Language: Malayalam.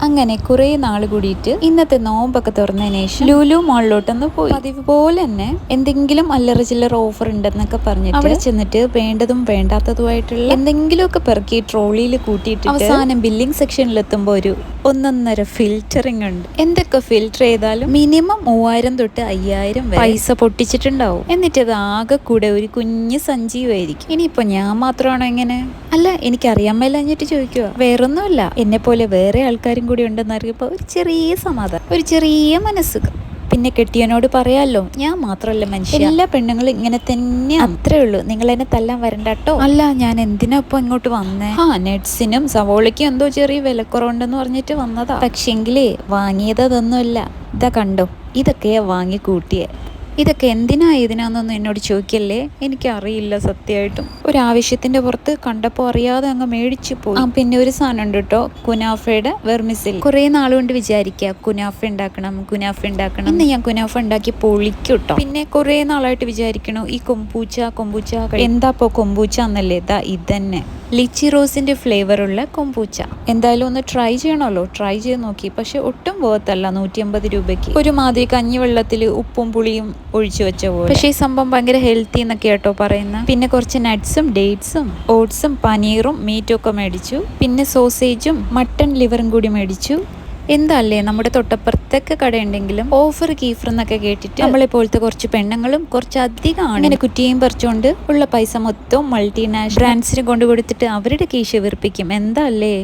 അങ്ങനെ കുറെ നാൾ കൂടിയിട്ട് ഇന്നത്തെ നോമ്പൊക്കെ തുറന്നതിന് ശേഷം ലുലു മാളിലോട്ടൊന്ന് പോയി. പതിവ് പോലെ തന്നെ എന്തെങ്കിലും അല്ലറ ചില്ലറ ഓഫർ ഉണ്ടെന്നൊക്കെ പറഞ്ഞിട്ട് അവിടെ ചെന്നിട്ട് വേണ്ടതും വേണ്ടാത്തതുമായിട്ടുള്ള എന്തെങ്കിലുമൊക്കെ പെറുക്കി ട്രോളിയിൽ കൂട്ടിയിട്ട് അവസാനം ബില്ലിംഗ് സെക്ഷനിൽ എത്തുമ്പോൾ ഒരു ഒന്നൊന്നര ഫിൽറ്ററിംഗ് ഉണ്ട്. എന്തൊക്കെ ഫിൽറ്റർ ചെയ്താലും മിനിമം 3000 തൊട്ട് 5000 പൈസ പൊട്ടിച്ചിട്ടുണ്ടാവും. എന്നിട്ട് അത് ആകെ കൂടെ ഒരു കുഞ്ഞ് സഞ്ജീവായിരിക്കും. ഇനിയിപ്പോ ഞാൻ മാത്രമാണോ ഇങ്ങനെ? അല്ല, എനിക്കറിയാൻ മേലഞ്ഞിട്ട് ചോദിക്കുക. വേറൊന്നുമല്ല, എന്നെ പോലെ വേറെ ആൾക്കാരും കൂടി ഉണ്ടെന്നറിയപ്പോ ഒരു ചെറിയ സമാധാനം, ഒരു ചെറിയ മനസ്സുഖം. പിന്നെ കെട്ടിയനോട് പറയാലോ, ഞാൻ മാത്രമല്ല മനുഷ്യ, എല്ലാ പെണ്ണുങ്ങളും ഇങ്ങനെ തന്നെ, അത്രേ ഉള്ളൂ, നിങ്ങൾ എന്നെ തല്ലാൻ വരണ്ട കേട്ടോ. അല്ല, ഞാൻ എന്തിനാ ഇപ്പൊ ഇങ്ങോട്ട് വന്നേ? നെറ്റ്സിനും സവോളയ്ക്കും എന്തോ ചെറിയ വിലക്കുറവുണ്ടെന്ന് പറഞ്ഞിട്ട് വന്നതാ. പക്ഷെങ്കിലേ വാങ്ങിയത് അതൊന്നുമില്ല. ഇതാ കണ്ടോ, ഇതൊക്കെയാ വാങ്ങി കൂട്ടിയേ. ഇതൊക്കെ എന്തിനാ ഇതിനാന്നൊന്നും എന്നോട് ചോദിക്കല്ലേ, എനിക്കറിയില്ല സത്യമായിട്ടും. ഒരാവശ്യത്തിന്റെ പുറത്ത് കണ്ടപ്പോൾ അറിയാതെ അങ്ങ് മേടിച്ചു പോയി. പിന്നെ ഒരു സാധനം ഉണ്ട് കേട്ടോ, കുനാഫയുടെ വെർമിസിൽ. കുറെ നാളുകൊണ്ട് വിചാരിക്കുക കുനാഫ ഉണ്ടാക്കണം ഇന്ന് ഞാൻ കുനാഫ ഉണ്ടാക്കി പൊളിക്കും കേട്ടോ. പിന്നെ കുറെ നാളായിട്ട് വിചാരിക്കണു ഈ കൊമ്പൂച്ച എന്താപ്പോ കൊമ്പൂച്ച എന്നല്ലേ, ഇതാ ഇതന്നെ ലിച്ചി റോസിന്റെ ഫ്ലേവറുള്ള കൊമ്പൂച്ച. എന്തായാലും ഒന്ന് ട്രൈ ചെയ്യണമല്ലോ. ട്രൈ ചെയ്ത് നോക്കി, പക്ഷെ ഒട്ടും വേർത്തല്ല. 150 രൂപയ്ക്ക് ഒരുമാതിരി കഞ്ഞിവെള്ളത്തിൽ ഉപ്പും പുളിയും ഒഴിച്ചു വെച്ച പോലെ. പക്ഷേ ഈ സംഭവം ഭയങ്കര ഹെൽത്തി എന്നൊക്കെ കേട്ടോ പറയുന്നത്. പിന്നെ കുറച്ച് നട്ട്സും ഡേറ്റ്സും ഓട്സും പനീറും മീറ്റും ഒക്കെ മേടിച്ചു. പിന്നെ സോസേജും മട്ടൺ ലിവറും കൂടി മേടിച്ചു. എന്താല്ലേ, നമ്മുടെ തൊട്ടപ്പുറത്തൊക്കെ കടയുണ്ടെങ്കിലും ഓഫർ കീഫർ എന്നൊക്കെ കേട്ടിട്ട് നമ്മളെ പോലത്തെ കുറച്ച് പെണ്ണുങ്ങളും കുറച്ചധികമാണ് ഇങ്ങനെ കുറ്റിയും പറിച്ചുകൊണ്ട് ഉള്ള പൈസ മൊത്തം മൾട്ടിനാഷണൽ ബ്രാൻഡ്സിന് കൊണ്ടു കൊടുത്തിട്ട് അവരുടെ കീശ വീർപ്പിക്കും. എന്താ അല്ലേ?